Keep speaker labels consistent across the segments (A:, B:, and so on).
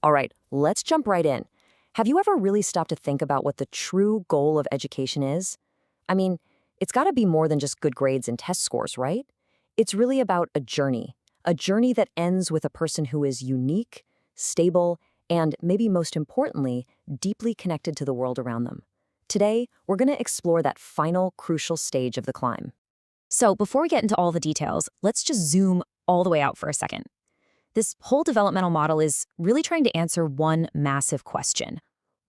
A: All right, let's jump right in. Have you ever really stopped to think about what the true goal of education is? I mean, it's got to be more than just good grades and test scores, right? It's really about a journey that ends with a person who is unique, stable, and maybe most importantly, deeply connected to the world around them. Today, we're going to explore that final crucial stage of the climb.
B: So, before we get into all the details, let's just zoom all the way out for a second. This whole developmental model is really trying to answer one massive question.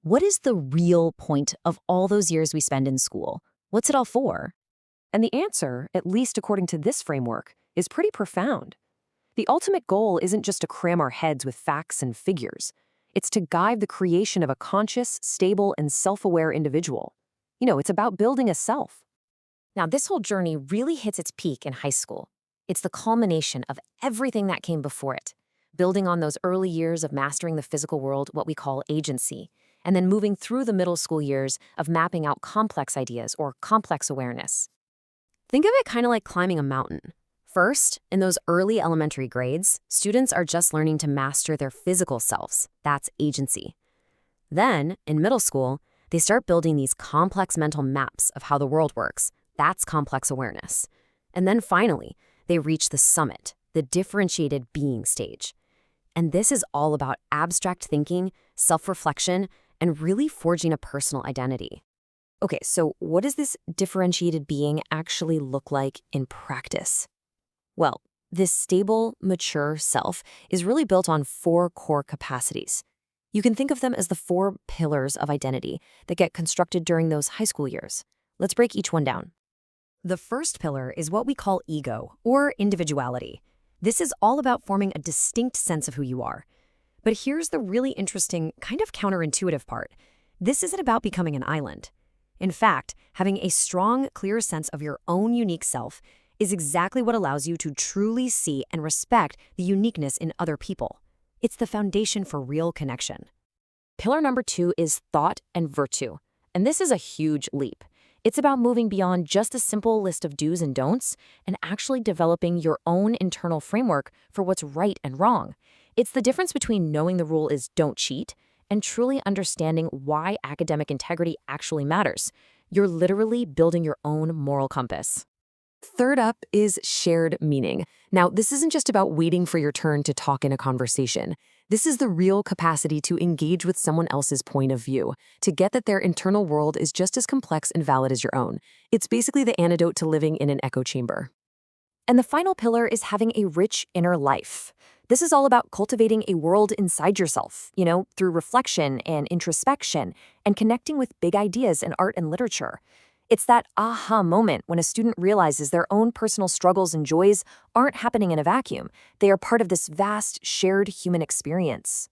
B: What is the real point of all those years we spend in school? What's it all for?
A: And the answer, at least according to this framework, is pretty profound. The ultimate goal isn't just to cram our heads with facts and figures. It's to guide the creation of a conscious, stable, and self-aware individual. It's about building a self.
B: Now, this whole journey really hits its peak in high school. It's the culmination of everything that came before it, building on those early years of mastering the physical world, what we call agency, and then moving through the middle school years of mapping out complex ideas or complex awareness. Think of it kind of like climbing a mountain. First, in those early elementary grades, students are just learning to master their physical selves. That's agency. Then, in middle school, they start building these complex mental maps of how the world works. That's complex awareness. And then finally, they reach the summit, the differentiated being stage. And this is all about abstract thinking, self-reflection, and really forging a personal identity. Okay, so what does this differentiated being actually look like in practice? Well, this stable, mature self is really built on four core capacities. You can think of them as the four pillars of identity that get constructed during those high school years. Let's break each one down. The first pillar is what we call ego, or individuality. This is all about forming a distinct sense of who you are. But here's the really interesting, kind of counterintuitive part. This isn't about becoming an island. In fact, having a strong, clear sense of your own unique self is exactly what allows you to truly see and respect the uniqueness in other people. It's the foundation for real connection. Pillar number 2 is thought and virtue. And this is a huge leap. It's about moving beyond just a simple list of do's and don'ts and actually developing your own internal framework for what's right and wrong. It's the difference between knowing the rule is don't cheat and truly understanding why academic integrity actually matters. You're literally building your own moral compass. Third up is shared meaning. Now, this isn't just about waiting for your turn to talk in a conversation. This is the real capacity to engage with someone else's point of view, to get that their internal world is just as complex and valid as your own. It's basically the antidote to living in an echo chamber. And the final pillar is having a rich inner life. This is all about cultivating a world inside yourself, through reflection and introspection and connecting with big ideas in art and literature. It's that aha moment when a student realizes their own personal struggles and joys aren't happening in a vacuum. They are part of this vast, shared human experience.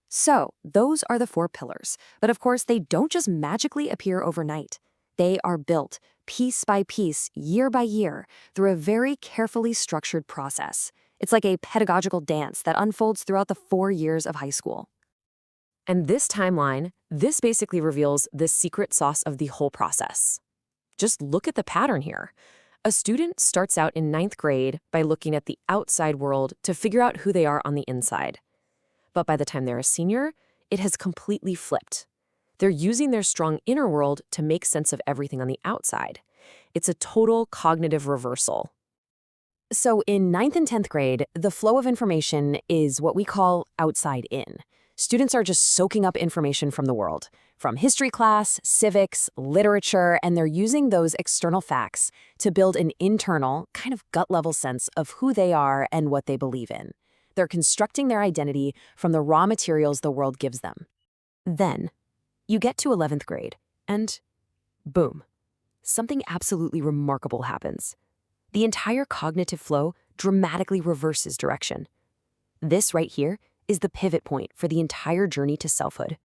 B: So, those are the four pillars. But of course, they don't just magically appear overnight. They are built, piece by piece, year by year, through a very carefully structured process. It's like a pedagogical dance that unfolds throughout the 4 years of high school. And this timeline, this basically reveals the secret sauce of the whole process. Just look at the pattern here. A student starts out in 9th grade by looking at the outside world to figure out who they are on the inside. But by the time they're a senior, it has completely flipped. They're using their strong inner world to make sense of everything on the outside. It's a total cognitive reversal. So in 9th and 10th grade, the flow of information is what we call outside in. Students are just soaking up information from the world, from history class, civics, literature, and they're using those external facts to build an internal, kind of gut-level sense of who they are and what they believe in. They're constructing their identity from the raw materials the world gives them. Then, you get to 11th grade, and boom, something absolutely remarkable happens. The entire cognitive flow dramatically reverses direction. This right here is the pivot point for the entire journey to selfhood.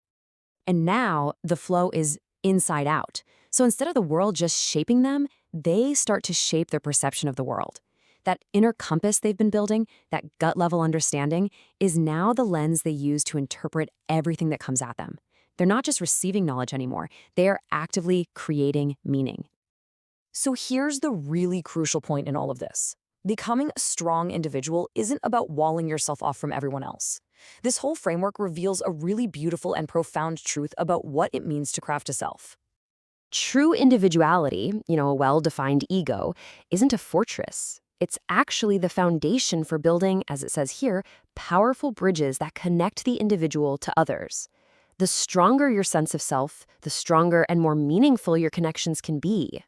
B: And now the flow is inside out. So instead of the world just shaping them, they start to shape their perception of the world. That inner compass they've been building, that gut level understanding, is now the lens they use to interpret everything that comes at them. They're not just receiving knowledge anymore, they are actively creating meaning. So here's the really crucial point in all of this.
A: Becoming a strong individual isn't about walling yourself off from everyone else. This whole framework reveals a really beautiful and profound truth about what it means to craft a self.
B: True individuality, a well-defined ego, isn't a fortress. It's actually the foundation for building, as it says here, powerful bridges that connect the individual to others. The stronger your sense of self, the stronger and more meaningful your connections can be.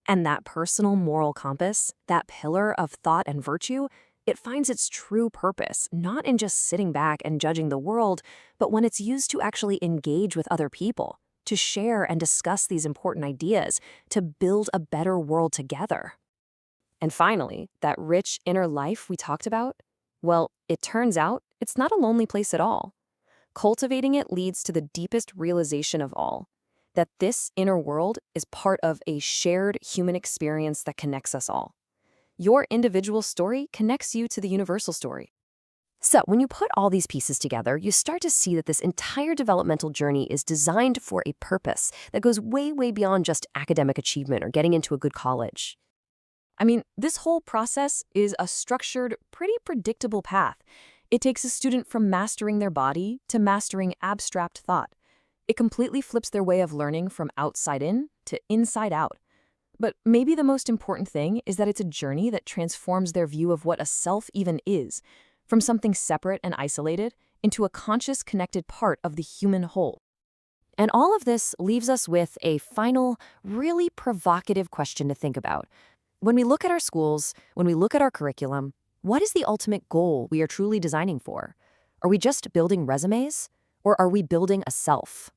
A: And that personal moral compass, that pillar of thought and virtue, it finds its true purpose, not in just sitting back and judging the world, but when it's used to actually engage with other people, to share and discuss these important ideas, to build a better world together. And finally, that rich inner life we talked about, well, it turns out it's not a lonely place at all. Cultivating it leads to the deepest realization of all, that this inner world is part of a shared human experience that connects us all. Your individual story connects you to the universal story.
B: So, when you put all these pieces together, you start to see that this entire developmental journey is designed for a purpose that goes way, way beyond just academic achievement or getting into a good college.
A: I mean, this whole process is a structured, pretty predictable path. It takes a student from mastering their body to mastering abstract thought. It completely flips their way of learning from outside in to inside out. But maybe the most important thing is that it's a journey that transforms their view of what a self even is, from something separate and isolated into a conscious, connected part of the human whole.
B: And all of this leaves us with a final, really provocative question to think about. When we look at our schools, when we look at our curriculum, what is the ultimate goal we are truly designing for? Are we just building resumes, or are we building a self?